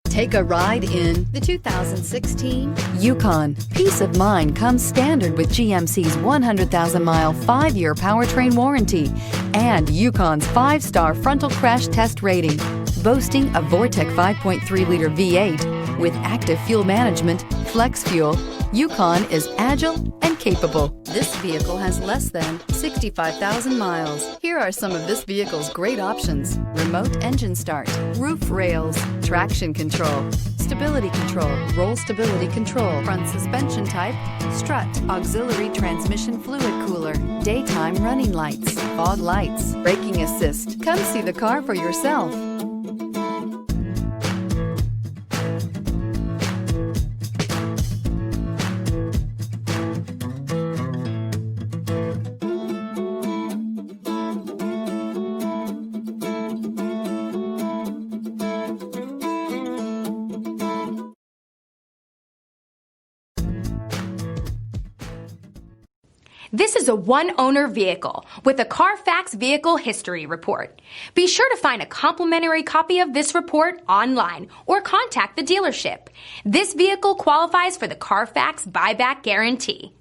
Take a ride in the 2016 Yukon. Peace of mind comes standard with GMC's 100,000-mile 5-year powertrain warranty and Yukon's 5-star frontal crash test rating. Boasting a Vortec 5.3-liter V8 with active fuel management, flex fuel, Yukon is agile and capable. This vehicle has less than 65,000 miles. Here are some of this vehicle's great options: remote engine start, roof rails, traction control, stability control, roll stability control, front suspension type, strut, auxiliary transmission fluid cooler, daytime running lights, fog lights, braking assist. Come see the car for yourself. This is a one-owner vehicle with a CARFAX Vehicle History Report. Be sure to find a complimentary copy of this report online or contact the dealership. This vehicle qualifies for the CARFAX Buyback Guarantee.